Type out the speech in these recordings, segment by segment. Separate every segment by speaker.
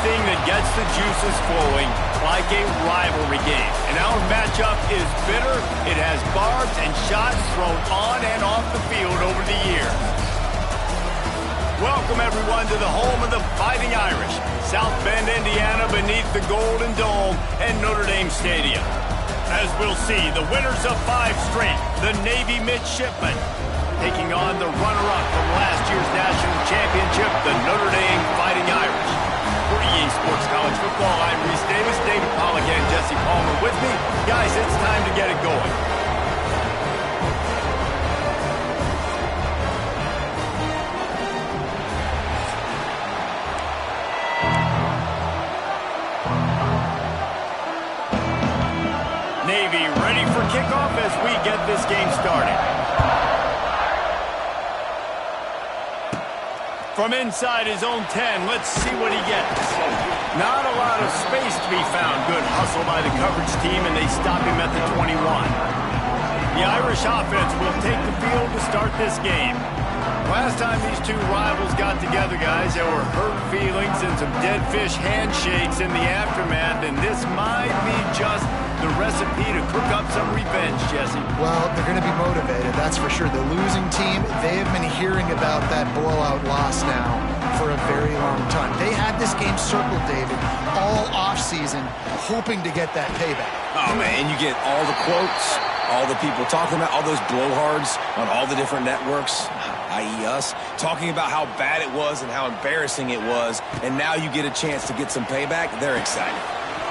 Speaker 1: anything that gets the juices flowing, like a rivalry game. And our matchup is bitter. It has barbs and shots thrown on and off the field over the years. Welcome, everyone, to the home of the Fighting Irish, South Bend, Indiana, beneath the Golden Dome and Notre Dame Stadium. As we'll see, the winners of 5 straight, the Navy Midshipmen, taking on the runner-up from last year's national championship, the Notre Dame Fighting Irish. For EA Sports College Football, I'm Reese Davis, David Pollack, and Jesse Palmer with me. Guys, it's time to get it going. Navy ready for kickoff as we get this game started. From inside his own 10, let's see what he gets. Not a lot of space to be found. Good hustle by the coverage team, and they stop him at the 21. The Irish offense will take the field to start this game. Last time these two rivals got together, guys, there were hurt feelings and some dead fish handshakes in the aftermath, and this might be just the recipe to cook up some revenge, Jesse.
Speaker 2: Well, they're going to be motivated, that's for sure. The losing team, they have been hearing about that blowout loss now for a very long time. They had this game circled, David, all offseason, hoping to get that payback.
Speaker 3: Oh, man, and you get all the quotes, all the people talking about, all those blowhards on all the different networks, i.e. us, talking about how bad it was and how embarrassing it was, and now you get a chance to get some payback. They're excited.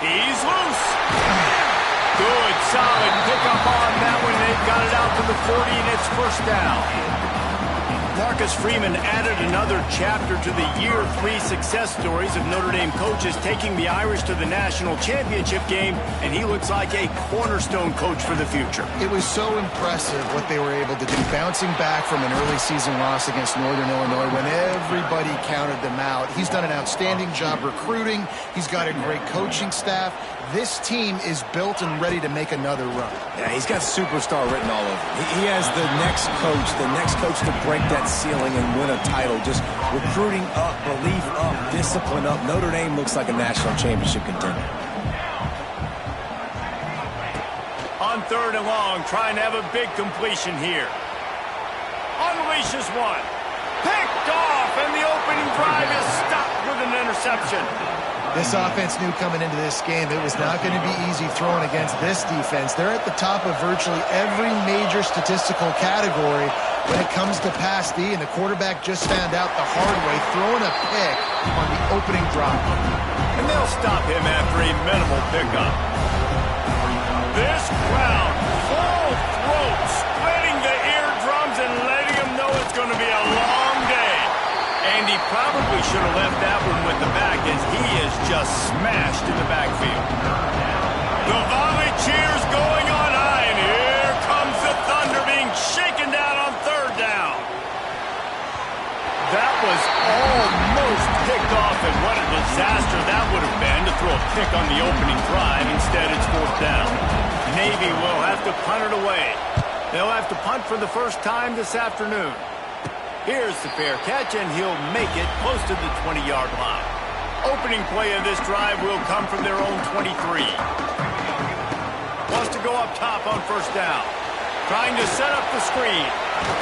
Speaker 1: He's loose. Good, solid pickup on that one. They've got it out to the 40, and it's first down. Marcus Freeman added another chapter to the Year 3 success stories of Notre Dame coaches taking the Irish to the national championship game, and he looks like a cornerstone coach for the future.
Speaker 2: It was so impressive what they were able to do, bouncing back from an early season loss against Northern Illinois when everybody counted them out. He's done an outstanding job recruiting. He's got a great coaching staff. This team is built and ready to make another run.
Speaker 3: Yeah, he's got superstar written all over him. He has the next coach to break that ceiling and win a title. Just recruiting up, belief up, discipline up. Notre Dame looks like a national championship contender.
Speaker 1: On 3rd and long, trying to have a big completion here. Unleashes one. Picked off, and the opening drive is stopped with an interception.
Speaker 2: This offense knew coming into this game it was not going to be easy throwing against this defense. They're at the top of virtually every major statistical category when it comes to pass D, and the quarterback just found out the hard way, throwing a pick on the opening drive.
Speaker 1: And they'll stop him after a minimal pickup. This crowd, full throat, splitting the eardrums and letting him know it's going to be a long day. And he probably should have left that one with the back as he is just smashed in the backfield. The volley cheers going on high, and here comes the Thunder being shaken down on 3rd down. That was almost picked off, and what a disaster that would have been to throw a pick on the opening drive. Instead, it's 4th down. Navy will have to punt it away. They'll have to punt for the first time this afternoon. Here's the fair catch, and he'll make it close to the 20-yard line. Opening play of this drive will come from their own 23. Wants to go up top on 1st down. Trying to set up the screen.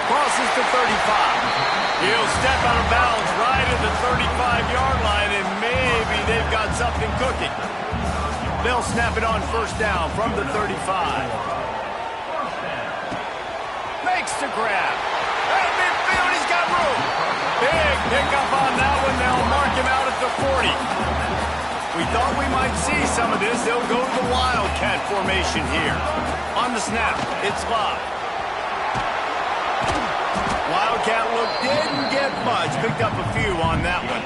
Speaker 1: Crosses to 35. He'll step out of bounds right at the 35-yard line, and maybe they've got something cooking. They'll snap it on 1st down from the 35. Makes the grab. He's got room. Big pickup on that one. They'll mark him out at the 40. We thought we might see some of this. They'll go to the Wildcat formation here. On the snap, it's live. Wildcat look didn't get much. Picked up a few on that one.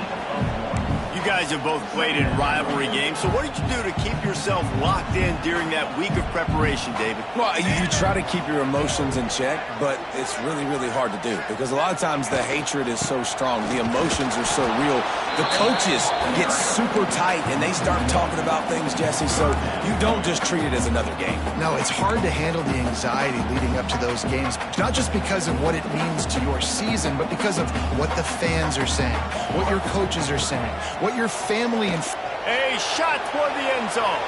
Speaker 1: You guys have both played in rivalry games, so what did you do to keep yourself locked in during that week of preparation, David?
Speaker 3: Well, you try to keep your emotions in check, but it's really, really hard to do because a lot of times the hatred is so strong. The emotions are so real. The coaches get super tight, and they start talking about things, Jesse, so you don't just treat it as another game.
Speaker 2: No, it's hard to handle the anxiety leading up to those games, not just because of what it means to your season, but because of what the fans are saying, what your coaches are saying, what your family and...
Speaker 1: A shot toward the end zone.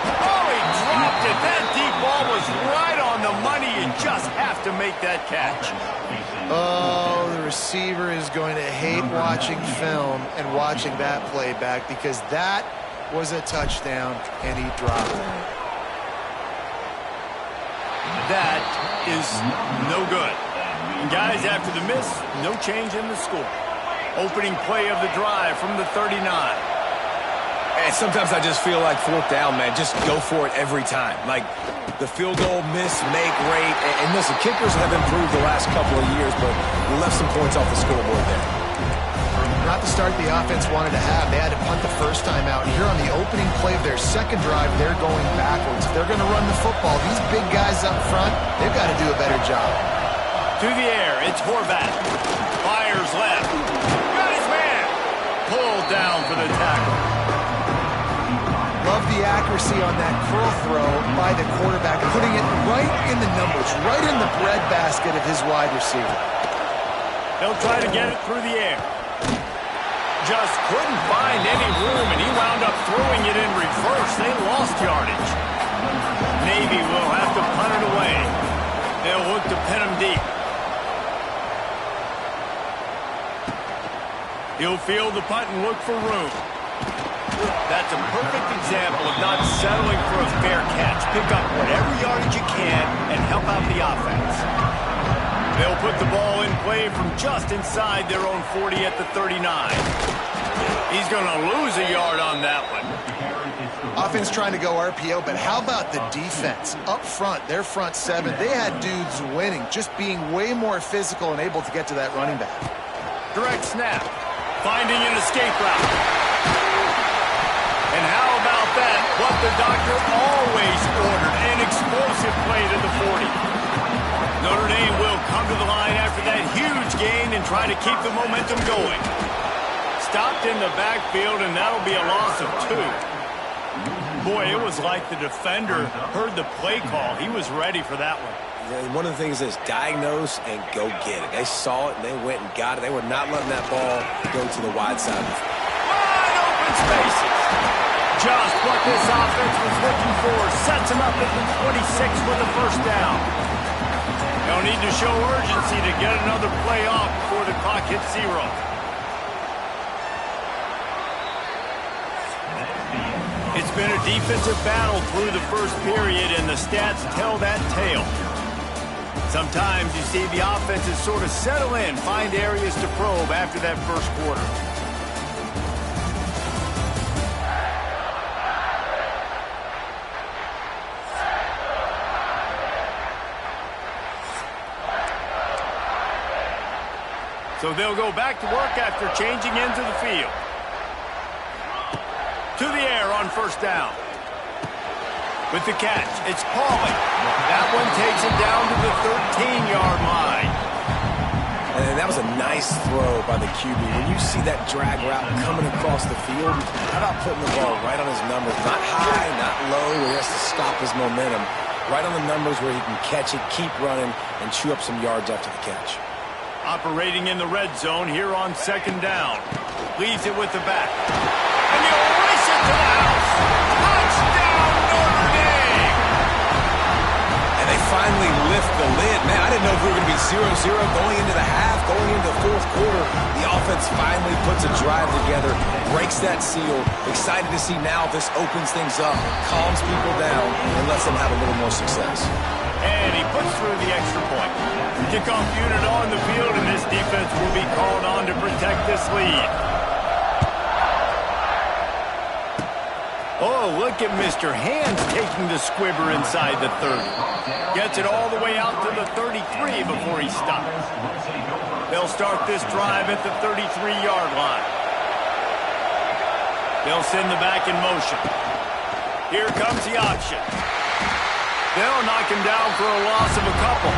Speaker 1: Oh, he dropped it. That deep ball was right on the money. You just have to make that catch.
Speaker 2: Oh, the receiver is going to hate watching film and watching that play back, because that was a touchdown, and he dropped it.
Speaker 1: That is no good. And guys, after the miss, no change in the score. Opening play of the drive from the 39.
Speaker 3: And sometimes I just feel like fourth down, man. Just go for it every time. Like the field goal, miss, make, rate. And listen, kickers have improved the last couple of years, but we left some points off the scoreboard there.
Speaker 2: Not the start the offense wanted to have. They had to punt the first time out. Here on the opening play of their second drive, they're going backwards. If they're going to run the football, these big guys up front, they've got to do a better job.
Speaker 1: To the air, it's Horvath. Fires left. Got his man. Pulled down for the tackle.
Speaker 2: Love the accuracy on that curl throw by the quarterback, putting it right in the numbers, right in the breadbasket of his wide receiver.
Speaker 1: He'll try to get it through the air. Just couldn't find any room, and he wound up throwing it in reverse. They lost yardage. Navy will have to punt it away. They'll look to pin him deep. He'll field the punt and look for room. That's a perfect example of not settling for a fair catch. Pick up whatever yardage you can and help out the offense. They'll put the ball in play from just inside their own 40 at the 39. He's going to lose a yard on that one.
Speaker 2: Offense trying to go RPO, but how about the defense? Up front, their front seven, they had dudes winning, just being way more physical and able to get to that running back.
Speaker 1: Direct snap. Finding an escape route. And how about that? What the doctor always ordered, an explosive play to the 40. Notre Dame will come to the line after that huge gain and try to keep the momentum going. Stopped in the backfield, and that'll be a loss of 2. Boy, it was like the defender heard the play call. He was ready for that one.
Speaker 3: One of the things is diagnose and go get it. They saw it, and they went and got it. They were not letting that ball go to the wide side.
Speaker 1: Wide open spaces. Just what this offense was looking for. Sets him up at the 26 with a first down. They'll need to show urgency to get another play off before the clock hits 0. It's been a defensive battle through the first period, and the stats tell that tale. Sometimes you see the offenses sort of settle in, find areas to probe after that first quarter. So they'll go back to work after changing into the field. To the air on first down. With the catch, it's Pauly. That one takes it down to the 13-yard line.
Speaker 3: And that was a nice throw by the QB. When you see that drag route coming across the field, how about putting the ball right on his numbers? Not high, not low, where he has to stop his momentum. Right on the numbers where he can catch it, keep running, and chew up some yards after the catch.
Speaker 1: Operating in the red zone here on second down. Leaves it with the back. And he'll race it to the house. Touchdown, Notre Dame!
Speaker 3: And they finally lift the lid. Man, I didn't know if we were going to be 0-0 going into the half, going into the fourth quarter. The offense finally puts a drive together, breaks that seal. Excited to see now this opens things up, calms people down, and lets them have a little more success.
Speaker 1: And he puts through the extra point. Kickoff unit on the field, and this defense will be called on to protect this lead. Oh, look at Mr. Hands taking the squibber inside the 30. Gets it all the way out to the 33 before he stops. They'll start this drive at the 33-yard line. They'll send the back in motion. Here comes the option. They'll knock him down for a loss of a couple.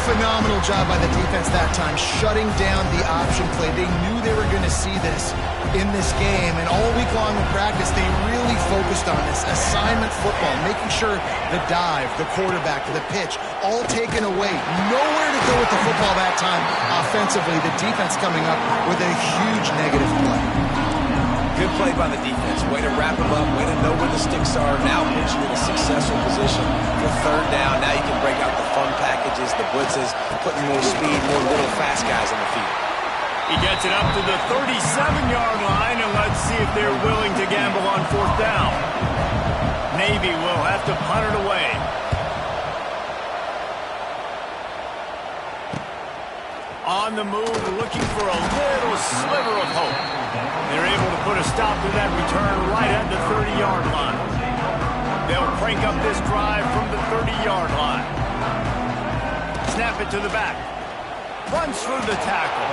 Speaker 2: Phenomenal job by the defense that time, shutting down the option play. They knew they were going to see this in this game, and all week long in practice, they really focused on this assignment football, making sure the dive, the quarterback, the pitch, all taken away. Nowhere to go with the football that time offensively. The defense coming up with a huge negative play.
Speaker 3: Good play by the defense. Way to wrap them up. Way to know where the sticks are. Now puts you in a successful position for third down. Now you can break out the fun packages, the blitzes, putting more speed, more little fast guys on the field.
Speaker 1: He gets it up to the 37-yard line, and let's see if they're willing to gamble on fourth down. Navy will have to punt it away. On the move, looking for a little sliver of hope. They're able to put a stop to that return right at the 30-yard line. They'll crank up this drive from the 30-yard line. Snap it to the back. Runs through the tackle.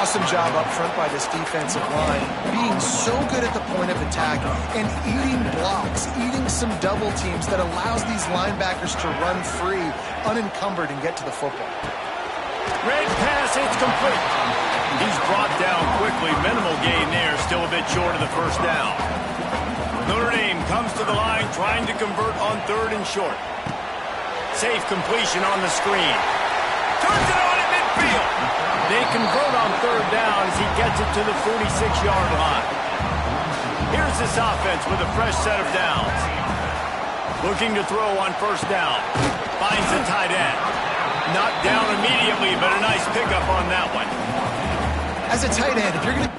Speaker 2: Awesome job up front by this defensive line, being so good at the point of attack and eating blocks, eating some double teams that allows these linebackers to run free, unencumbered, and get to the football.
Speaker 1: Red pass, it's complete. He's brought down quickly. Minimal gain there, still a bit short of the first down. Notre Dame comes to the line trying to convert on third and short. Safe completion on the screen. Turns it on at midfield. They convert on third down as he gets it to the 46-yard line. Here's this offense with a fresh set of downs. Looking to throw on first down. Finds the tight end. Not down immediately, but a nice pickup on that one.
Speaker 2: As a tight end, if you're going to...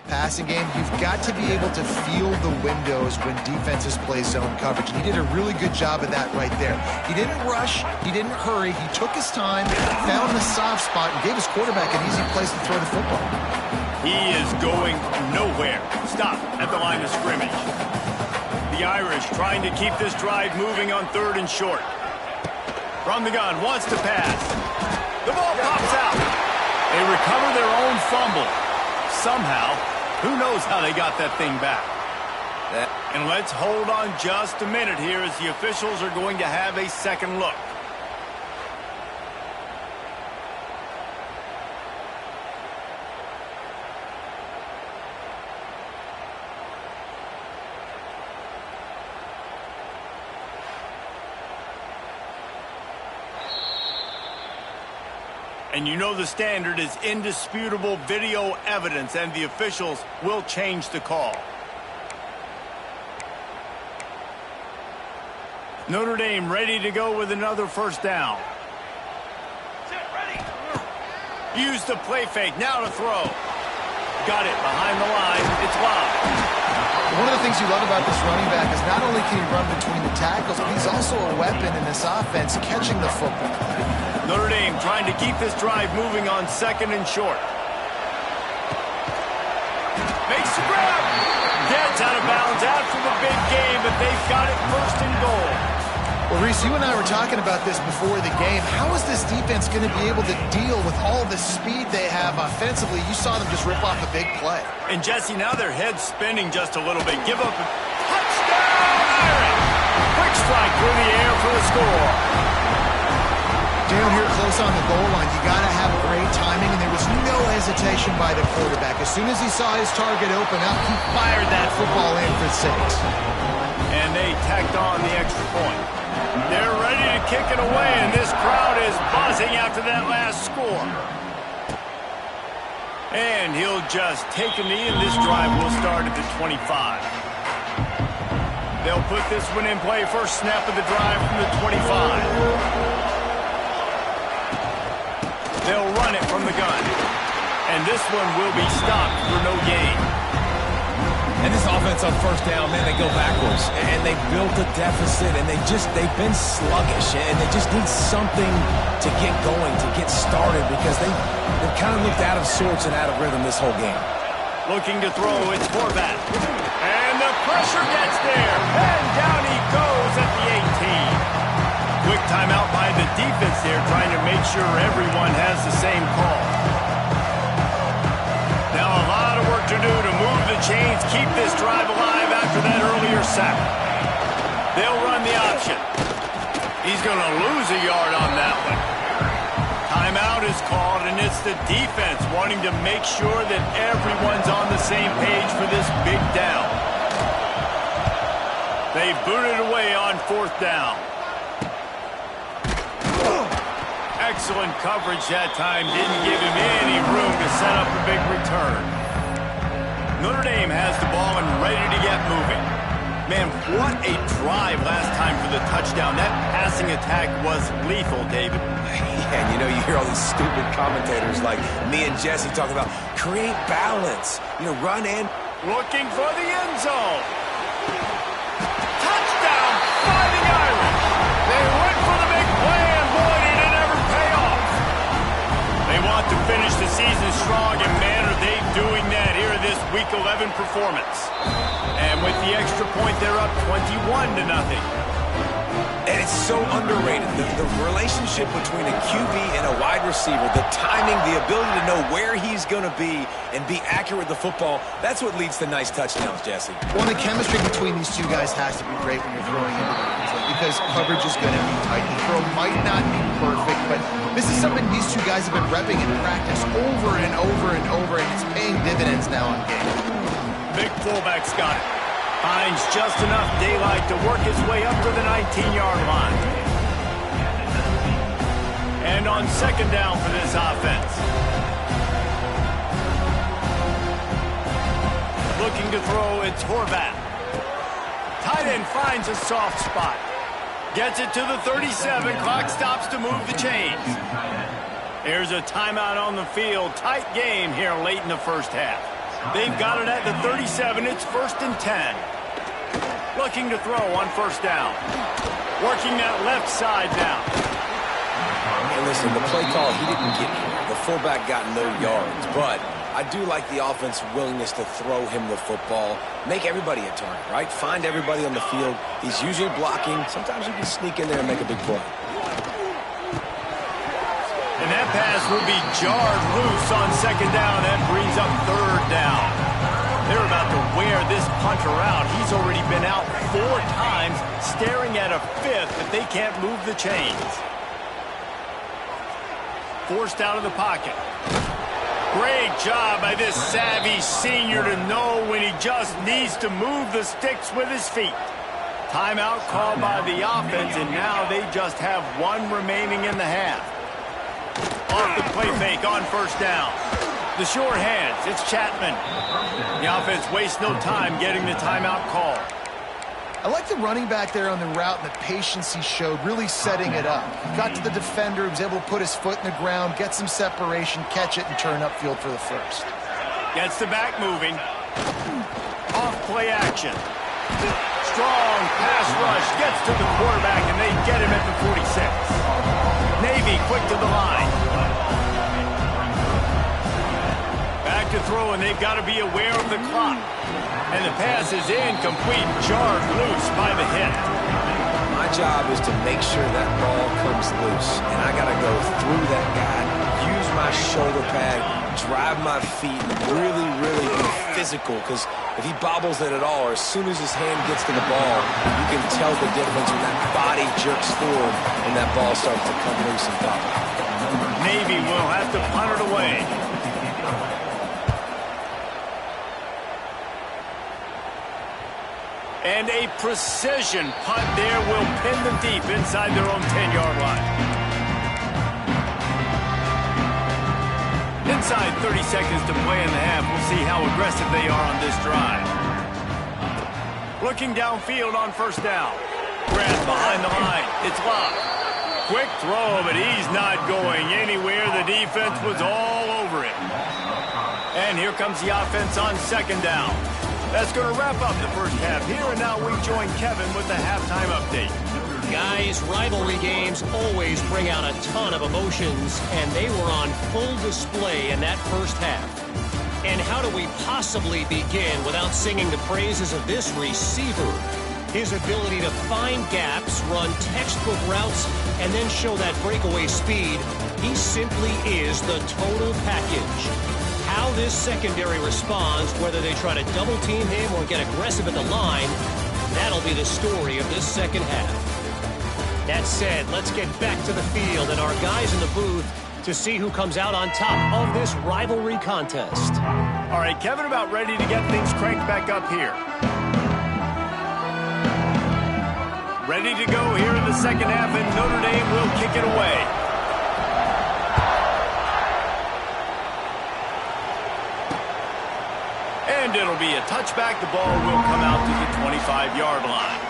Speaker 2: passing game, you've got to be able to feel the windows when defenses play zone coverage. And he did a really good job of that right there. He didn't rush. He didn't hurry. He took his time, found the soft spot, and gave his quarterback an easy place to throw the football.
Speaker 1: He is going nowhere. Stop at the line of scrimmage. The Irish trying to keep this drive moving on third and short. From the gun, wants to pass. The ball pops out. They recover their own fumble. Somehow, who knows how they got that thing back. And let's hold on just a minute here as the officials are going to have a second look. And you know the standard is indisputable video evidence, and the officials will change the call. Notre Dame ready to go with another first down. Use the play fake, now to throw. Got it behind the line, it's live.
Speaker 2: One of the things you love about this running back is not only can he run between the tackles, but he's also a weapon in this offense, catching the football.
Speaker 1: Notre Dame trying to keep this drive moving on second and short. Makes the grab. Gets out of bounds after the big game, but they've got it first and goal.
Speaker 2: Well, Reese, you and I were talking about this before the game. How is this defense going to be able to deal with all the speed they have offensively? You saw them just rip off a big play.
Speaker 1: And, Jesse, now their head's spinning just a little bit. Give up a touchdown! Quick strike through the air for the score.
Speaker 2: Down here close on the goal line, you got to have great timing, and there was no hesitation by the quarterback. As soon as he saw his target open up, he fired that football in for 6.
Speaker 1: And they tacked on the extra point. They're ready to kick it away, and this crowd is buzzing after that last score. And he'll just take a knee, and this drive will start at the 25. They'll put this one in play. First snap of the drive from the 25. They'll run it from the gun. And this one will be stopped for no gain.
Speaker 3: And this offense on first down, man, they go backwards. And they built a deficit, and they've been sluggish. And they just need something to get going, to get started, because they've kind of looked out of sorts and out of rhythm this whole game.
Speaker 1: Looking to throw, it's Horvath. And the pressure gets there. And down he goes at the 18. Quick timeout by the defense there, trying to make sure everyone has the same call. Now a lot of work to do to move the chains, keep this drive alive after that earlier sack. They'll run the option. He's going to lose a yard on that one. Timeout is called, and it's the defense wanting to make sure that everyone's on the same page for this big down. They booted away on fourth down. Excellent coverage that time. Didn't give him any room to set up a big return. Notre Dame has the ball and ready to get moving. Man, what a drive last time for the touchdown. That passing attack was lethal, David.
Speaker 3: Yeah, and you hear all these stupid commentators like me and Jesse talking about create balance. Run in.
Speaker 1: Looking for the end zone. Touchdown by the Irish. They went for the big play, and boy, did it ever pay off. They want to finish the season strong, and man, are they doing that here in this Week 11 performance. And with the extra point, they're up 21-0.
Speaker 3: And it's so underrated. The relationship between a QB and a wide receiver, the timing, the ability to know where he's going to be and be accurate with the football, that's what leads to nice touchdowns, Jesse.
Speaker 2: Well, the chemistry between these two guys has to be great when you're throwing into the end zone, because coverage is going to be tight. The throw might not be perfect, but this is something these two guys have been repping in practice over and over and over, and it's paying dividends now on game.
Speaker 1: Big fullback's got it. Finds just enough daylight to work his way up to the 19-yard line. And on second down for this offense. Looking to throw, it's Horvath. Tight end finds a soft spot. Gets it to the 37. Clock stops to move the chains. There's a timeout on the field. Tight game here late in the first half. They've got it at the 37. It's 1st and 10. Looking to throw on first down. Working that left side now.
Speaker 3: And listen, the play call, he didn't get here. The fullback got no yards. But I do like the offense's willingness to throw him the football. Make everybody a target, right? Find everybody on the field. He's usually blocking. Sometimes you can sneak in there and make a big play.
Speaker 1: And that pass will be jarred loose on second down. That brings up third down. They're about to wear this punter out. He's already been out 4 times, staring at a 5th if they can't move the chains. Forced out of the pocket. Great job by this savvy senior to know when he just needs to move the sticks with his feet. Timeout called by the offense, and now they just have 1 remaining in the half. Off the play fake on first down. The short hands, it's Chapman. The offense wastes no time getting the timeout call.
Speaker 2: I like the running back there on the route and the patience he showed, really setting it up. He got to the defender, he was able to put his foot in the ground, get some separation, catch it, and turn upfield for the first.
Speaker 1: Gets the back moving. Off play action. Strong pass rush, gets to the quarterback, and they get him at the 46. Navy quick to the line. Back to throw, and they've got to be aware of the clock. And the pass is incomplete, jarred loose by the hit.
Speaker 3: My job is to make sure that ball comes loose. And I got to go through that guy, use my shoulder pad, drive my feet, really, really be physical. Because if he bobbles it at all, or as soon as his hand gets to the ball, you can tell the difference when that body jerks forward and that ball starts to come loose and pop.
Speaker 1: Navy will have to punt it away. And a precision punt there will pin them deep inside their own 10-yard line. Inside 30 seconds to play in the half. We'll see how aggressive they are on this drive. Looking downfield on first down. Grant behind the line. It's locked. Quick throw, but he's not going anywhere. The defense was all over it. And here comes the offense on second down. That's going to wrap up the first half here, and now we join Kevin with the halftime update.
Speaker 4: Guys, rivalry games always bring out a ton of emotions, and they were on full display in that first half. And how do we possibly begin without singing the praises of this receiver? His ability to find gaps, run textbook routes, and then show that breakaway speed, he simply is the total package. How this secondary responds, whether they try to double-team him or get aggressive at the line, that'll be the story of this second half. That said, let's get back to the field and our guys in the booth to see who comes out on top of this rivalry contest.
Speaker 1: All right, Kevin, about ready to get things cranked back up here. Ready to go here in the second half, and Notre Dame will kick it away. And it'll be a touchback. The ball will come out to the 25-yard line.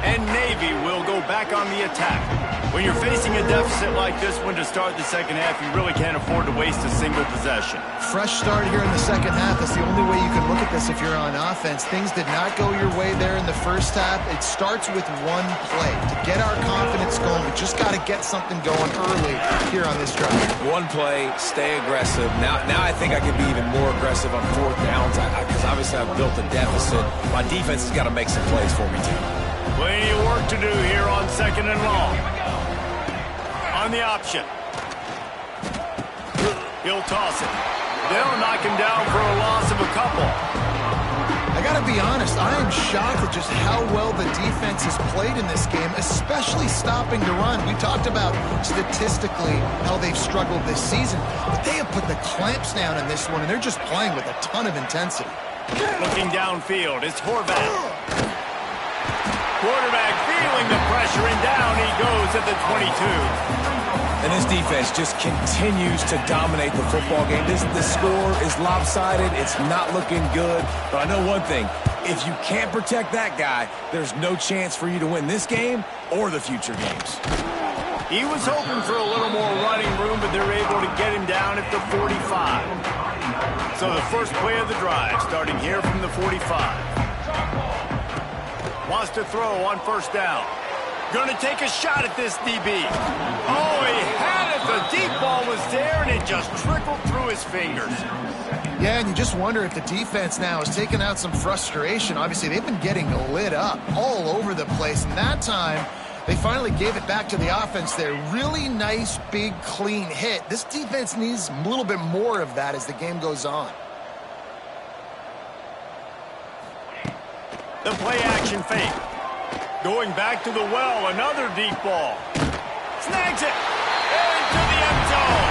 Speaker 1: And Navy will go back on the attack. When you're facing a deficit like this one to start the second half, you really can't afford to waste a single possession.
Speaker 2: Fresh start here in the second half. That's the only way you can look at this if you're on offense. Things did not go your way there in the first half. It starts with one play. To get our confidence going, we just got to get something going early here on this drive.
Speaker 3: One play, stay aggressive. Now I think I can be even more aggressive on fourth downs because obviously I've built a deficit. My defense has got to make some plays for me, too.
Speaker 1: Plenty of work to do here on second and long. On the option. He'll toss it. They'll knock him down for a loss of a couple.
Speaker 2: I got to be honest, I am shocked at just how well the defense has played in this game, especially stopping the run. We talked about statistically how they've struggled this season, but they have put the clamps down in this one, and they're just playing with a ton of intensity.
Speaker 1: Looking downfield, it's Horvath. Quarterback feeling the pressure, and down he goes at the 22.
Speaker 3: And this defense just continues to dominate the football game. The score is lopsided. It's not looking good. But I know one thing. If you can't protect that guy, there's no chance for you to win this game or the future games.
Speaker 1: He was hoping for a little more running room, but they're able to get him down at the 45. So the first play of the drive, starting here from the 45. Wants to throw on first down. Going to take a shot at this DB. Oh, he had it. The deep ball was there, and it just trickled through his fingers.
Speaker 2: Yeah, and you just wonder if the defense now is taking out some frustration. Obviously, they've been getting lit up all over the place, and that time they finally gave it back to the offense there. Really nice, big, clean hit. This defense needs a little bit more of that as the game goes on.
Speaker 1: The play-action fake. Going back to the well, another deep ball. Snags it. Into the end zone.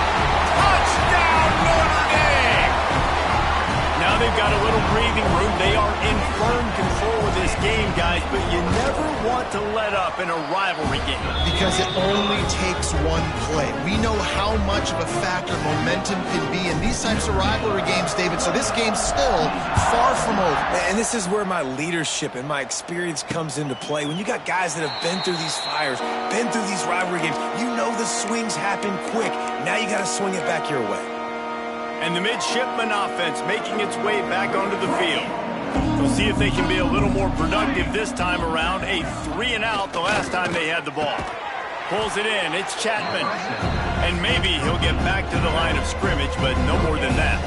Speaker 1: Touchdown, Notre Dame. Now they've got a little breathing room. They are in firm control of this game, guys, but you never want to let up in a rivalry game.
Speaker 2: Because it only takes one play. We know how much of a factor momentum can be in these types of rivalry games, David, so this game's still far from over.
Speaker 3: And this is where my leadership and my experience comes into play. When you got guys that have been through these fires, been through these rivalry games, you know the swings happen quick. Now you got to swing it back your way.
Speaker 1: And the midshipman offense making its way back onto the field. We'll see if they can be a little more productive this time around. A 3-and-out the last time they had the ball. Pulls it in. It's Chapman. And maybe he'll get back to the line of scrimmage, but no more than that.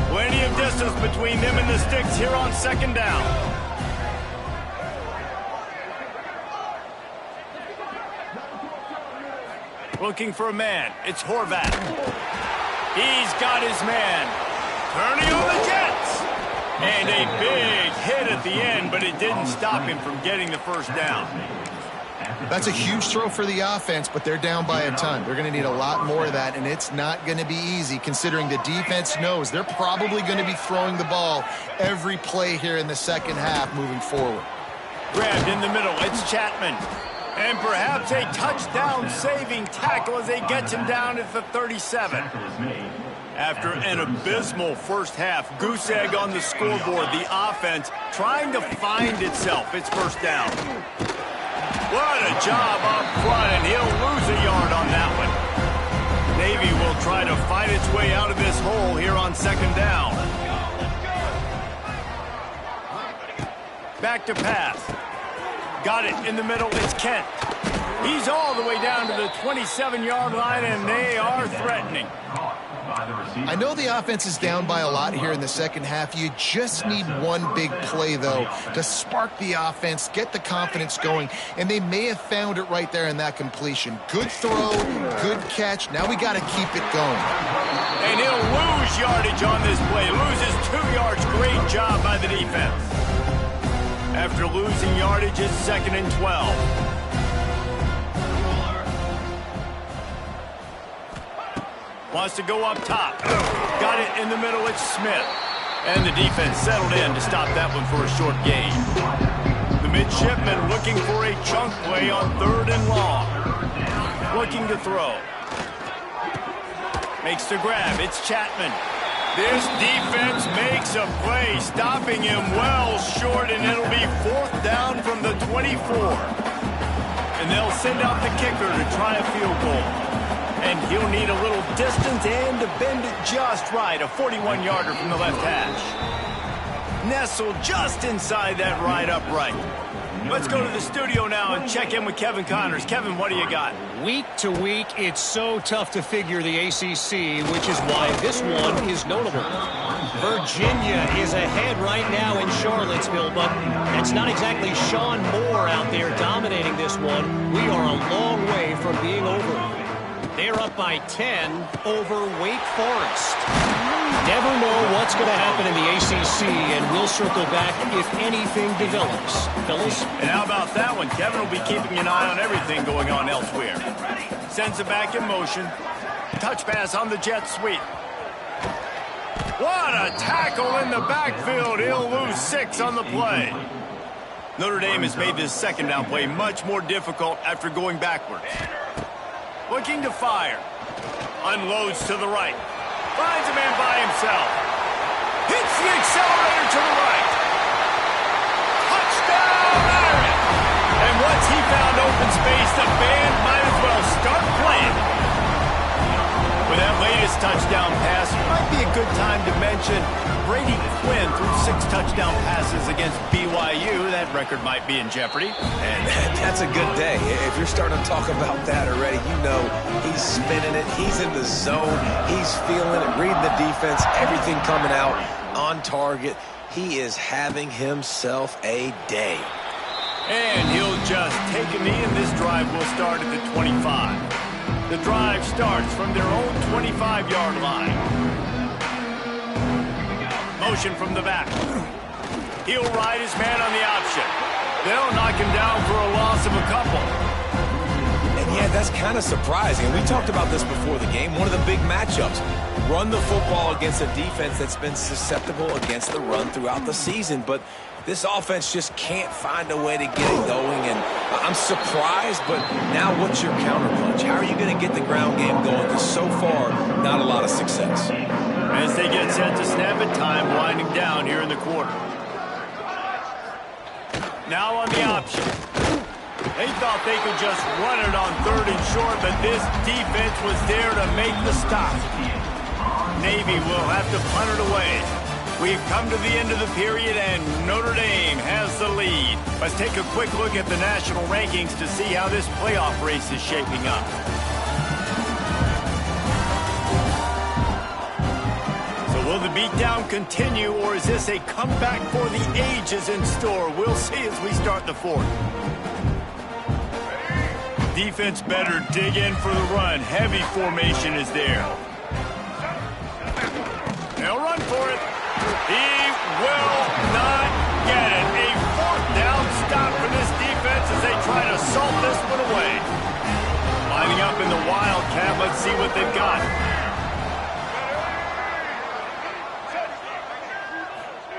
Speaker 1: Plenty of distance between them and the sticks here on second down. Looking for a man. It's Horvath. He's got his man. Turning on the Jets. And a big hit at the end, but it didn't stop him from getting the first down.
Speaker 2: That's a huge throw for the offense, but they're down by a ton. They're going to need a lot more of that, and it's not going to be easy considering the defense knows they're probably going to be throwing the ball every play here in the second half moving forward.
Speaker 1: Grabbed in the middle. It's Chapman. And perhaps a touchdown-saving tackle as they get him down at the 37. After an abysmal first half, goose egg on the scoreboard, the offense trying to find itself. It's first down. What a job up front, and he'll lose a yard on that one. Navy will try to fight its way out of this hole here on second down. Back to pass. Got it in the middle. It's Kent. He's all the way down to the 27-yard line, and they are threatening.
Speaker 2: I know the offense is down by a lot here in the second half. You just need one big play, though, to spark the offense, get the confidence going, and they may have found it right there in that completion. Good throw, good catch. Now we got to keep it going.
Speaker 1: And he'll lose yardage on this play. Loses 2 yards. Great job by the defense. After losing yardage, it's 2nd and 12. Wants to go up top. Got it in the middle. It's Smith. And the defense settled in to stop that one for a short gain. The midshipman looking for a chunk play on 3rd and long. Looking to throw. Makes the grab. It's Chapman. This defense makes a play, stopping him well short, and it'll be 4th down from the 24. And they'll send out the kicker to try a field goal. And he'll need a little distance and to bend it just right. A 41-yarder from the left hash. Nestled just inside that right upright. Let's go to the studio now and check in with Kevin Connors. Kevin, what do you got?
Speaker 4: Week to week, it's so tough to figure the ACC, which is why this one is notable. Virginia is ahead right now in Charlottesville, but that's not exactly Sean Moore out there dominating this one. We are a long way from being over. They're up by 10 over Wake Forest. Never know what's going to happen in the ACC, and we'll circle back if anything develops. Fellas?
Speaker 1: And how about that one? Kevin will be keeping an eye on everything going on elsewhere. Sends it back in motion. Touch pass on the jet sweep. What a tackle in the backfield. He'll lose 6 on the play. Notre Dame has made this second down play much more difficult after going backwards. Looking to fire. Unloads to the right. Finds a man by himself. Hits the accelerator to the right. Touchdown, Irish! And once he found open space, the band might as well start playing. With that latest touchdown pass, it might be a good time to mention Brady Quinn threw 6 touchdown passes against BYU. That record might be in jeopardy.
Speaker 3: And that's a good day. If you're starting to talk about that already, you know he's spinning it. He's in the zone. He's feeling it, reading the defense, everything coming out on target. He is having himself a day.
Speaker 1: And he'll just take a knee, and this drive will start at the 25. The drive starts from their own 25-yard line. Motion from the back. He'll ride his man on the option. They'll knock him down for a loss of a couple.
Speaker 3: And yeah, that's kind of surprising. We talked about this before the game. One of the big matchups. Run the football against a defense that's been susceptible against the run throughout the season. But this offense just can't find a way to get it going. And I'm surprised, but now what's your counterpunch? How are you going to get the ground game going? Because so far, not a lot of success.
Speaker 1: As they get set to snap it, time winding down here in the quarter. Now on the option. They thought they could just run it on 3rd and short, but this defense was there to make the stop. Navy will have to punt it away. We've come to the end of the period, and Notre Dame has the lead. Let's take a quick look at the national rankings to see how this playoff race is shaping up. So will the beatdown continue, or is this a comeback for the ages in store? We'll see as we start the 4th. Defense better dig in for the run. Heavy formation is there. They'll run for it. He will not get it. A 4th down stop for this defense as they try to salt this one away. Lining up in the Wildcat. Let's see what they've got.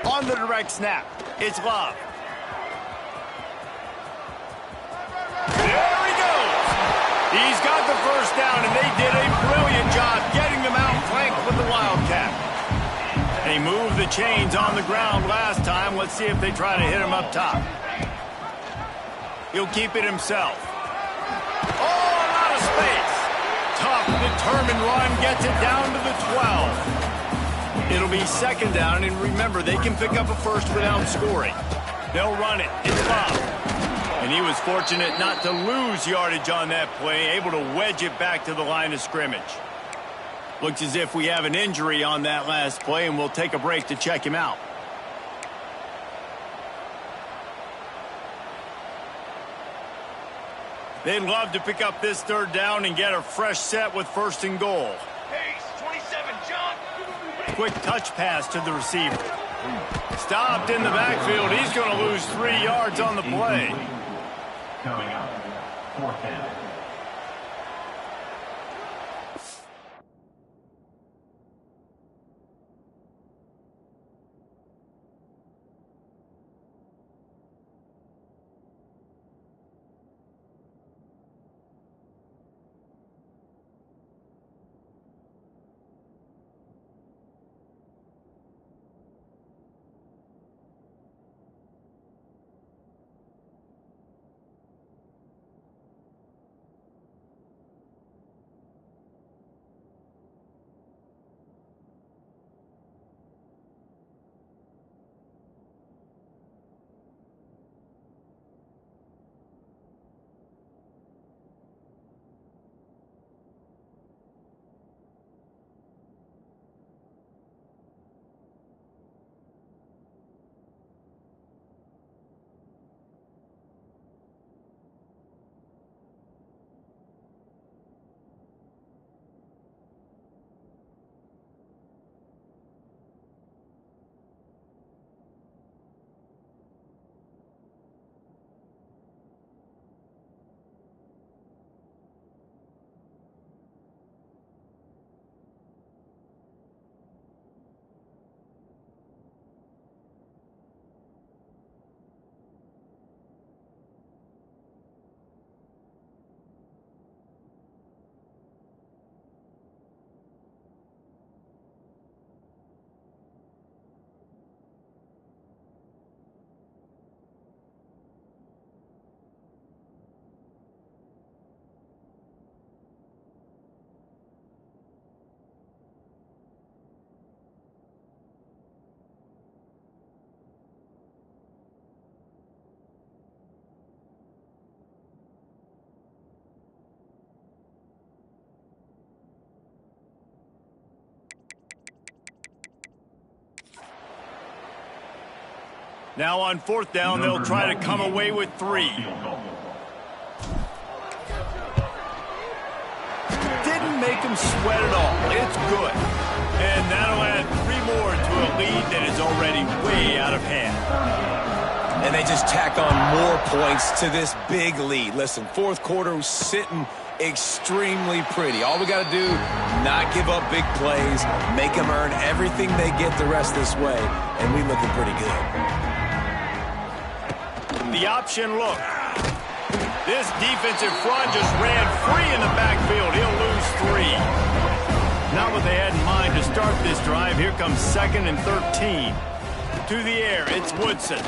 Speaker 1: On the direct snap, it's Love. There he goes. He's got the 1st down, and they did a brilliant job getting them out flanked with the Wildcat. They moved the chains on the ground last time. Let's see if they try to hit him up top. He'll keep it himself. Oh, a lot of space. Tough, determined run gets it down to the 12. It'll be 2nd down, and remember, they can pick up a 1st without scoring. They'll run it. It's Bob. And he was fortunate not to lose yardage on that play, able to wedge it back to the line of scrimmage. Looks as if we have an injury on that last play, and we'll take a break to check him out. They'd love to pick up this third down and get a fresh set with 1st and goal.
Speaker 5: Pace, 27, John.
Speaker 1: Quick touch pass to the receiver. Stopped in the backfield. He's going to lose 3 yards on the play.
Speaker 6: Coming up, 4th down.
Speaker 1: Now on 4th down, they'll try to come away with 3. Didn't make them sweat at all. It's good. And that'll add 3 more to a lead that is already way out of hand.
Speaker 3: And they just tack on more points to this big lead. Listen, 4th quarter was sitting extremely pretty. All we got to do, not give up big plays, make them earn everything they get the rest this way, and we looking pretty good.
Speaker 1: The option look. This defensive front just ran free in the backfield. He'll lose 3. Not what they had in mind to start this drive. Here comes 2nd and 13. To the air, it's Woodson.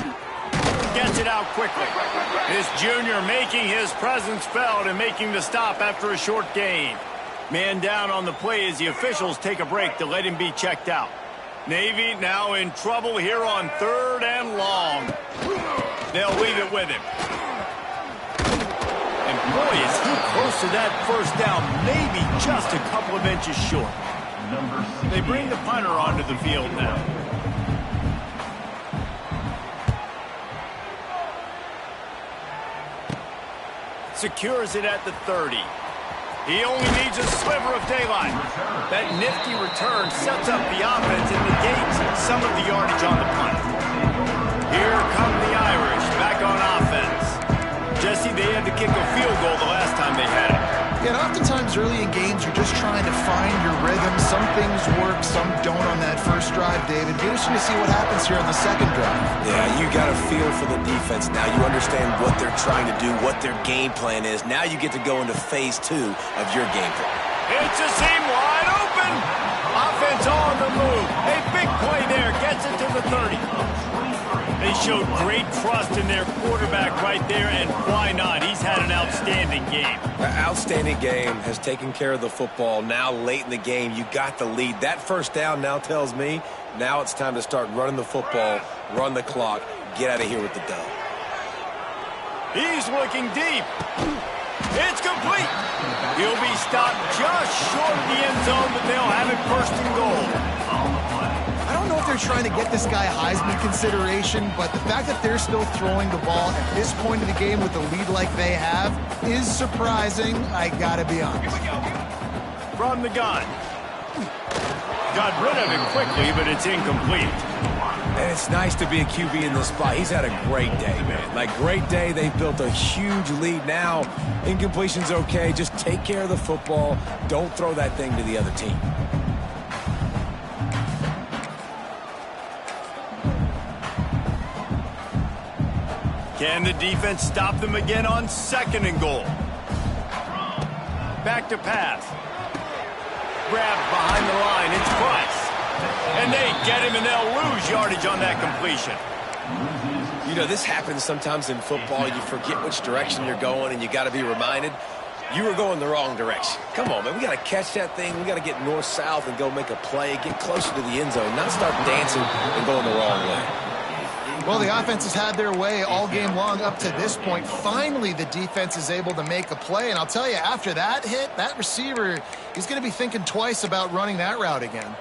Speaker 1: Gets it out quickly. This junior making his presence felt and making the stop after a short gain. Man down on the play as the officials take a break to let him be checked out. Navy now in trouble here on 3rd and long. They'll leave it with him. And boy, is he close to that 1st down, maybe just a couple of inches short. They bring the punter onto the field now. Secures it at the 30. He only needs a sliver of daylight. That nifty return sets up the offense and negates some of the yardage on the punt. Here come the Irish back on offense. Jesse, they had to kick a field goal the last time they had it.
Speaker 2: Yeah, and oftentimes early in games, you're just trying to find your rhythm. Some things work, some don't on that first drive, David. Be interesting to see what happens here on the second drive.
Speaker 3: Yeah, you got a feel for the defense. Now you understand what they're trying to do, what their game plan is. Now you get to go into phase 2 of your game plan.
Speaker 1: It's a seam wide open. Offense on the move. A big play there. Gets it to the 30. They showed great trust in their quarterback right there, and why not? He's had an outstanding game.
Speaker 3: An outstanding game, has taken care of the football. Now late in the game, you got the lead. That 1st down now tells me now it's time to start running the football, run the clock, get out of here with the dub.
Speaker 1: He's looking deep. It's complete. He'll be stopped just short of the end zone, but they'll have it first and goal.
Speaker 2: I don't know if they're trying to get this guy Heisman consideration, but the fact that they're still throwing the ball at this point of the game with the lead like they have is surprising, I gotta be honest.
Speaker 1: From the gun. Got rid of it quickly, but it's incomplete.
Speaker 3: And it's nice to be a QB in this spot. He's had a great day, man. Like, great day. They've built a huge lead now. Incompletion's okay. Just take care of the football. Don't throw that thing to the other team.
Speaker 1: Can the defense stop them again on second and goal? Back to pass. Grabbed behind the line. It's Price. And they get him, and they'll lose yardage on that completion.
Speaker 3: You know, this happens sometimes in football. You forget which direction you're going, and you got to be reminded you were going the wrong direction. Come on, man. We got to catch that thing. We got to get north-south and go make a play, get closer to the end zone, not start dancing and going the wrong way.
Speaker 2: Well, the offense has had their way all game long up to this point. Finally, the defense is able to make a play. And I'll tell you, after that hit, that receiver, he's going to be thinking twice about running that route again.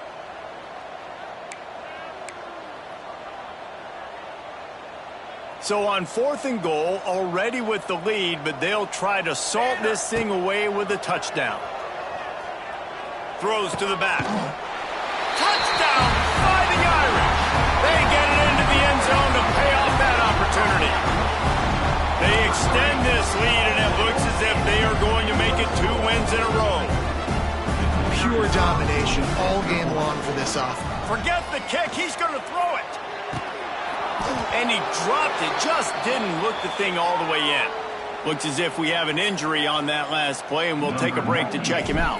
Speaker 1: So on fourth and goal, already with the lead, but they'll try to salt this thing away with a touchdown. Throws to the back. Touchdown, Fighting Irish. They get it into the end zone to pay off that opportunity. They extend this lead, and it looks as if they are going to make it 2 wins in a row.
Speaker 2: Pure domination all game long for this offense.
Speaker 1: Forget the kick. He's going to throw it. And he dropped it. Just didn't look the thing all the way in. Looks as if we have an injury on that last play, and we'll take a break to check him out.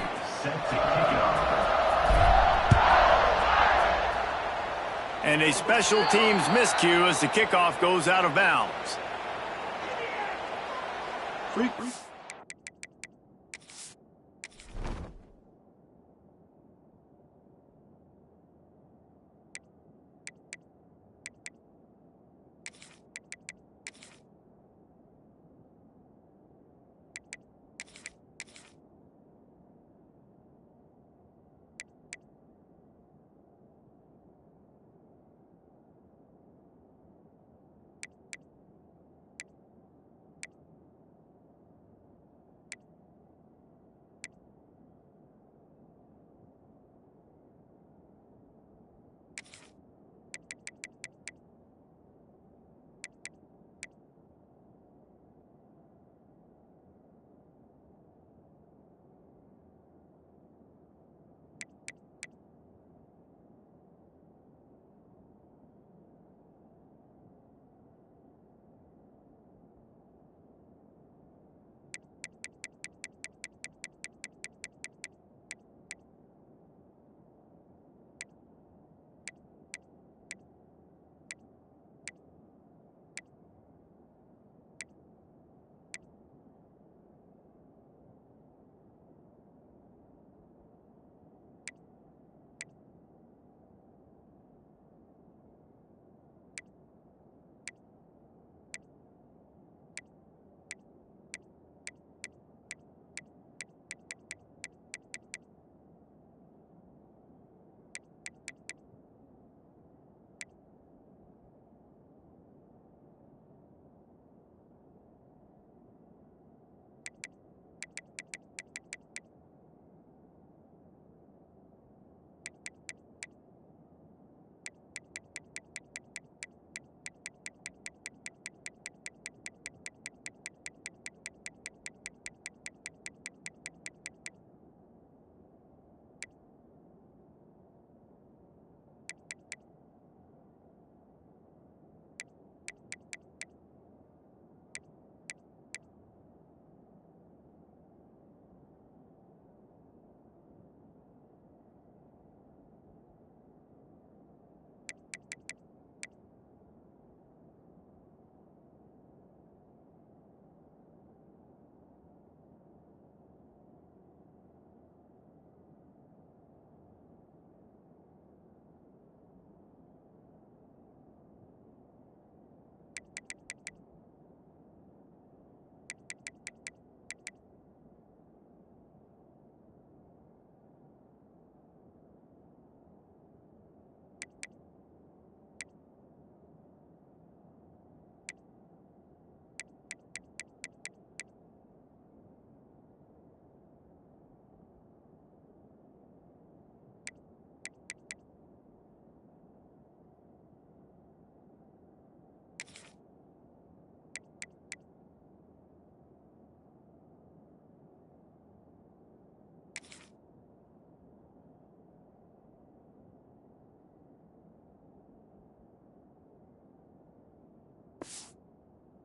Speaker 1: And a special teams miscue as the kickoff goes out of bounds.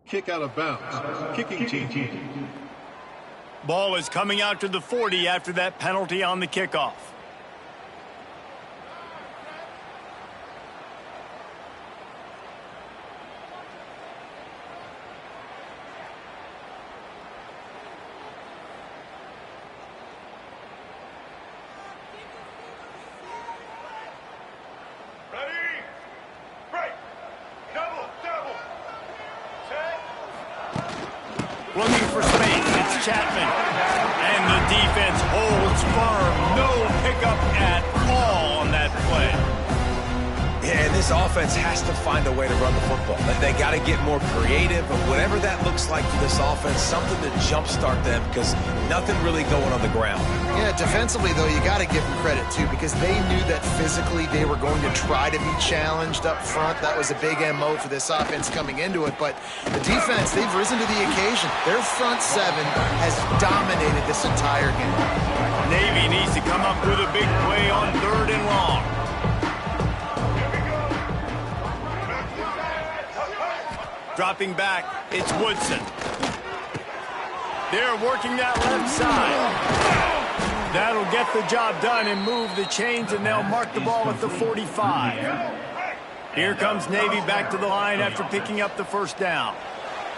Speaker 7: Kick out of bounds. Kicking team.
Speaker 1: Ball is coming out to the 40 after that penalty on the kickoff. Looking for space, it's Chapman. And the defense holds firm. No pickup at all on that play.
Speaker 3: Yeah, and this offense has to find a way to run the football. They got to get more creative, but whatever that looks like for this offense, something to jumpstart them because nothing really going on the ground.
Speaker 2: Yeah, defensively, though, you got to give them credit, too, because they knew that physically they were going to try to be challenged up front. That was a big MO for this offense coming into it. But the defense, they've risen to the occasion. Their front seven has dominated this entire game.
Speaker 1: Navy needs to come up with a big play on 3rd and long. Dropping back, it's Woodson. They're working that left side. That'll get the job done and move the chains, and they'll mark the ball at the 45. Here comes Navy back to the line after picking up the first down.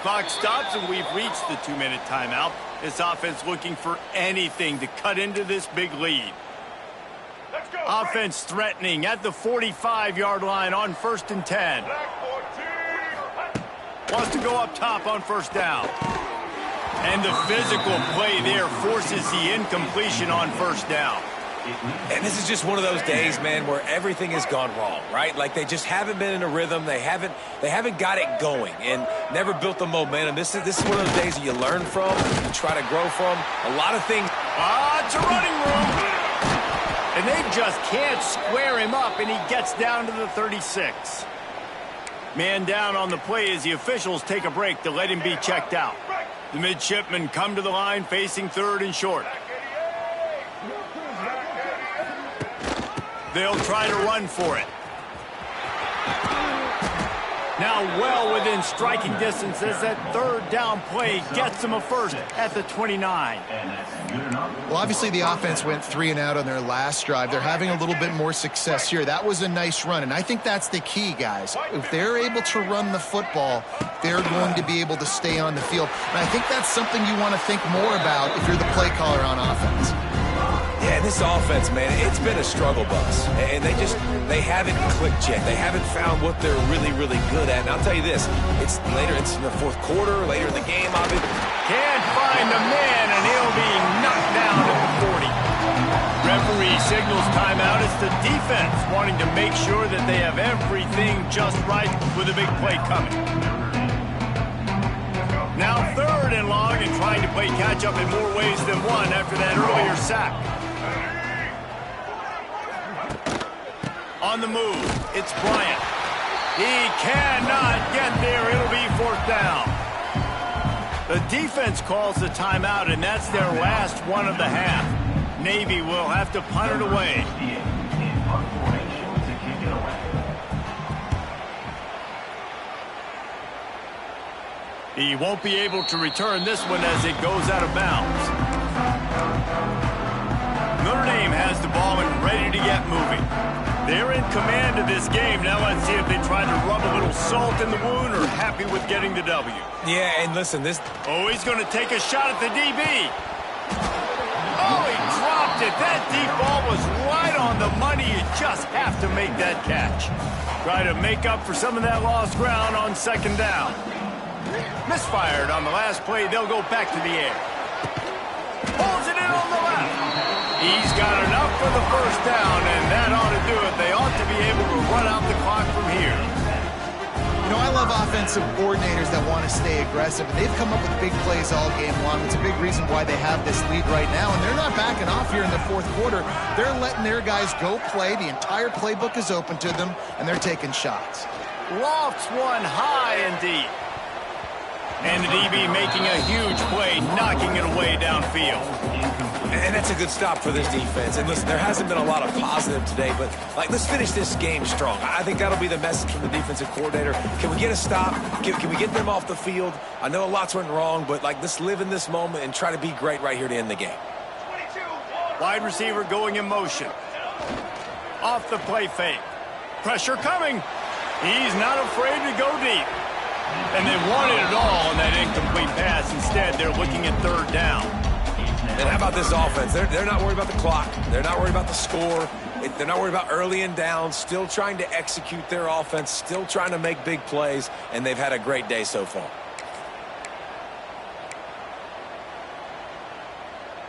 Speaker 1: Clock stops, and we've reached the 2-minute timeout. This offense looking for anything to cut into this big lead. Offense threatening at the 45-yard line on 1st and 10. Wants to go up top on 1st down. And the physical play there forces the incompletion on 1st down.
Speaker 3: And this is just one of those days, man, where everything has gone wrong, right? Like they just haven't been in a rhythm. They haven't got it going and never built the momentum. This is one of those days that you learn from, you try to grow from. A lot of things.
Speaker 1: It's a running room. And they just can't square him up, and he gets down to the 36. Man down on the play as the officials take a break to let him be checked out. The midshipmen come to the line facing 3rd and short. They'll try to run for it. Now well within striking distance as that 3rd down play gets them a first at the 29.
Speaker 2: Well, obviously the offense went 3 and out on their last drive. They're having a little bit more success here. That was a nice run, and I think that's the key, guys. If they're able to run the football, they're going to be able to stay on the field. And I think that's something you want to think more about if you're the play caller on offense.
Speaker 3: Yeah, this offense, man, it's been a struggle bus. And they haven't clicked yet. They haven't found what they're really, really good at. And I'll tell you this, it's in the 4th quarter, later in the game, obviously.
Speaker 1: Can't find the man, and he'll be knocked down at the 40. Referee signals timeout. It's the defense wanting to make sure that they have everything just right with a big play coming. Now 3rd and long and trying to play catch-up in more ways than one after that earlier sack. On the move, it's Bryant. He cannot get there. It'll be 4th down. The defense calls the timeout, and that's their last one of the half. Navy will have to punt it away. He won't be able to return this one as it goes out of bounds. Notre Dame has the ball and ready to get moving. They're in command of this game. Now let's see if they try to rub a little salt in the wound or happy with getting the W.
Speaker 3: Yeah, and listen, he's
Speaker 1: going to take a shot at the DB. Oh, he dropped it. That deep ball was right on the money. You just have to make that catch. Try to make up for some of that lost ground on 2nd down. Misfired on the last play. They'll go back to the air. Pulls it in on the left. He's got enough for the 1st down, and that ought to do it. They ought to be able to run out the clock from here.
Speaker 2: You know, I love offensive coordinators that want to stay aggressive, and they've come up with big plays all game long. It's a big reason why they have this lead right now, and they're not backing off here in the 4th quarter. They're letting their guys go play. The entire playbook is open to them, and they're taking shots.
Speaker 1: Lofts one high and deep. And the DB making a huge play, knocking it away downfield.
Speaker 3: And that's a good stop for this defense. And listen, there hasn't been a lot of positive today, but let's finish this game strong. I think that'll be the message from the defensive coordinator. Can we get a stop? Can we get them off the field? I know a lot's went wrong, but let's live in this moment and try to be great right here to end the game.
Speaker 1: Wide receiver going in motion. Off the play fake. Pressure coming. He's not afraid to go deep. And they wanted it all on that incomplete pass. Instead, they're looking at third down.
Speaker 3: And how about this offense? They're not worried about the clock. They're not worried about the score. They're not worried about early and down. Still trying to execute their offense. Still trying to make big plays. And they've had a great day so far.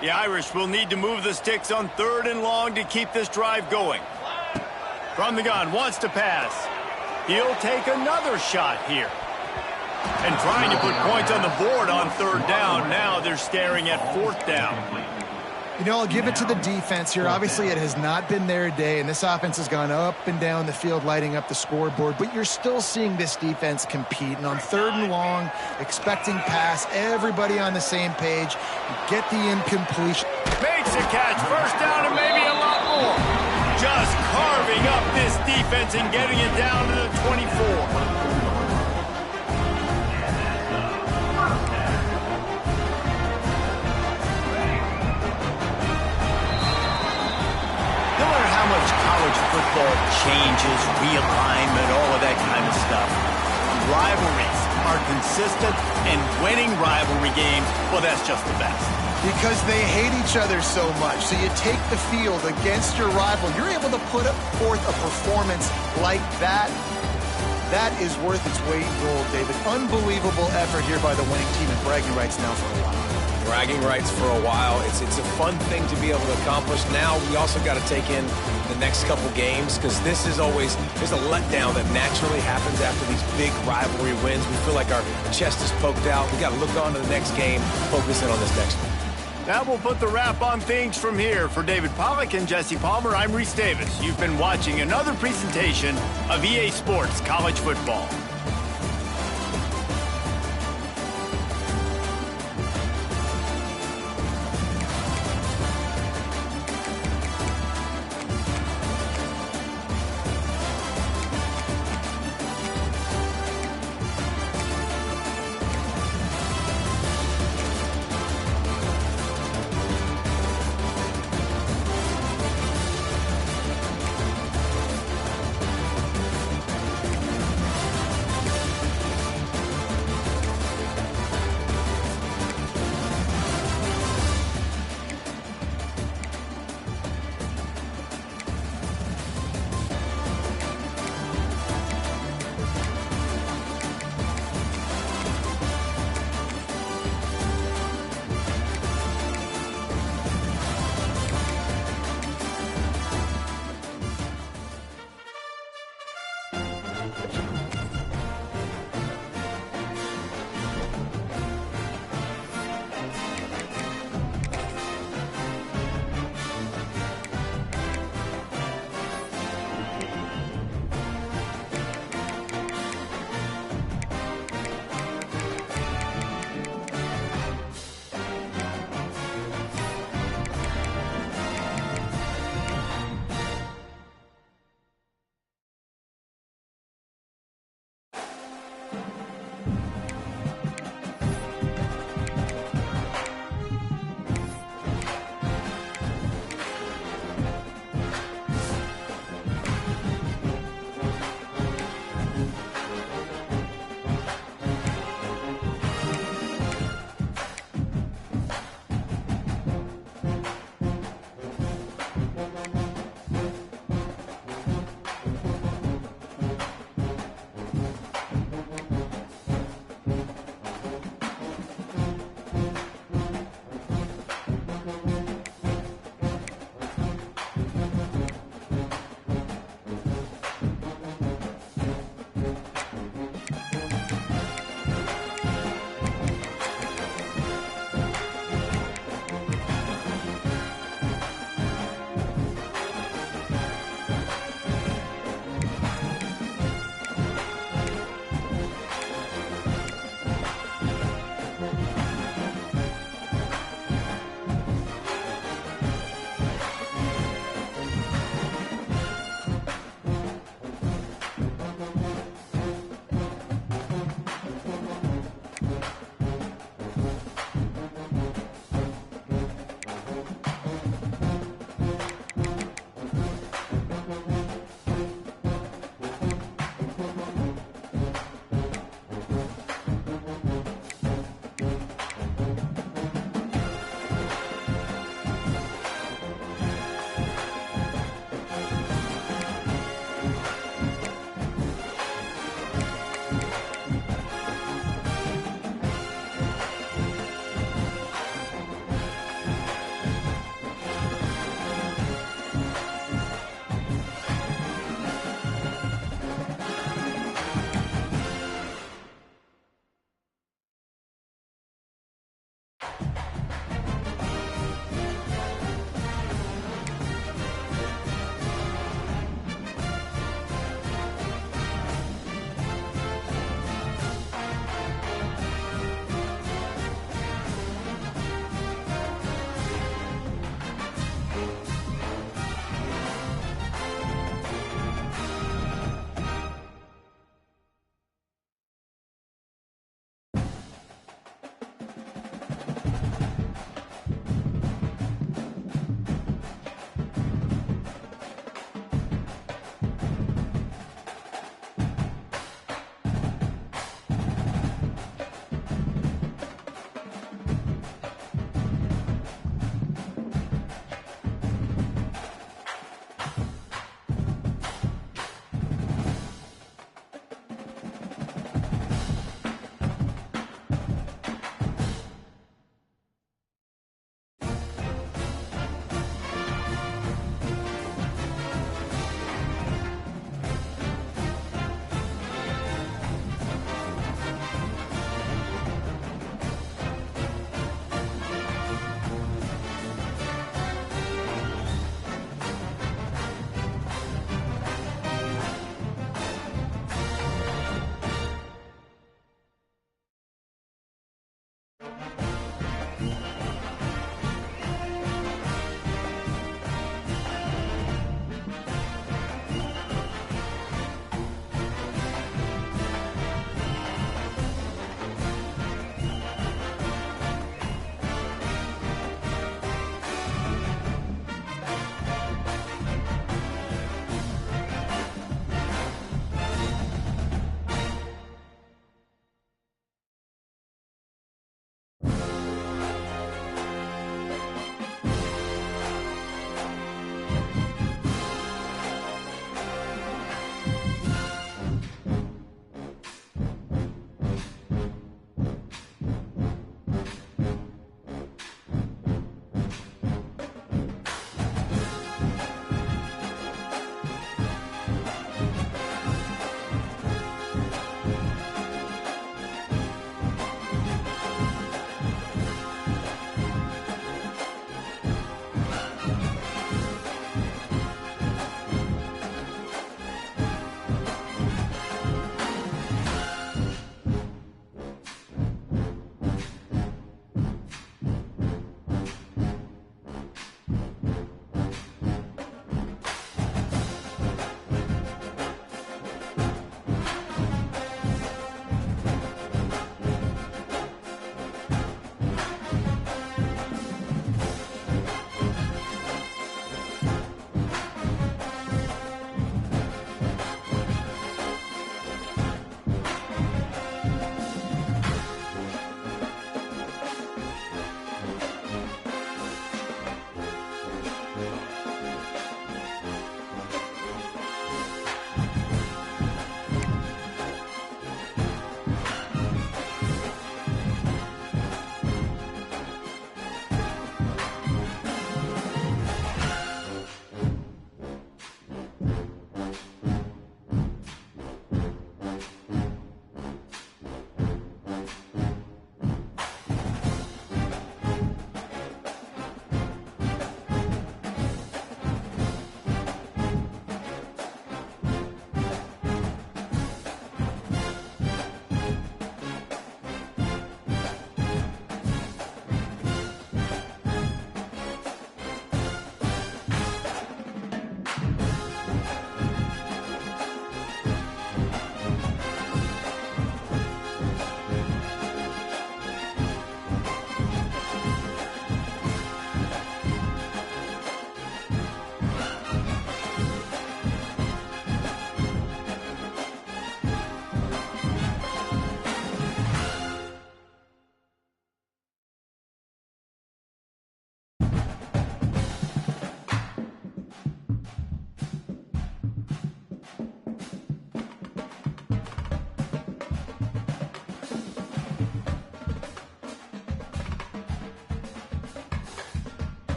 Speaker 1: The Irish will need to move the sticks on 3rd and long to keep this drive going. From the gun, wants to pass. He'll take another shot here. And trying to put points on the board on 3rd down. Now they're staring at 4th down.
Speaker 2: You know, I'll give it to the defense here. Obviously, it has not been their day, and this offense has gone up and down the field lighting up the scoreboard, but you're still seeing this defense compete. And on 3rd and long, expecting pass, everybody on the same page, get the incompletion.
Speaker 1: Makes a catch, 1st down and maybe a lot more. Just carving up this defense and getting it down to the 24. College football changes, realignment, all of that kind of stuff. Rivalries are consistent, and winning rivalry games, well, that's just the best.
Speaker 2: Because they hate each other so much. So you take the field against your rival. You're able to put forth a performance like that. That is worth its weight in gold, David. Unbelievable effort here by the winning team, and bragging rights now for a while.
Speaker 3: Bragging rights for a while. It's a fun thing to be able to accomplish. Now we also got to take in the next couple games, because this is always, there's a letdown that naturally happens after these big rivalry wins. We feel like our chest is poked out. We got to look on to the next game, focus in on this next one.
Speaker 1: That will put the wrap on things from here. For David Pollack and Jesse Palmer, I'm Reese Davis. You've been watching another presentation of EA Sports College Football.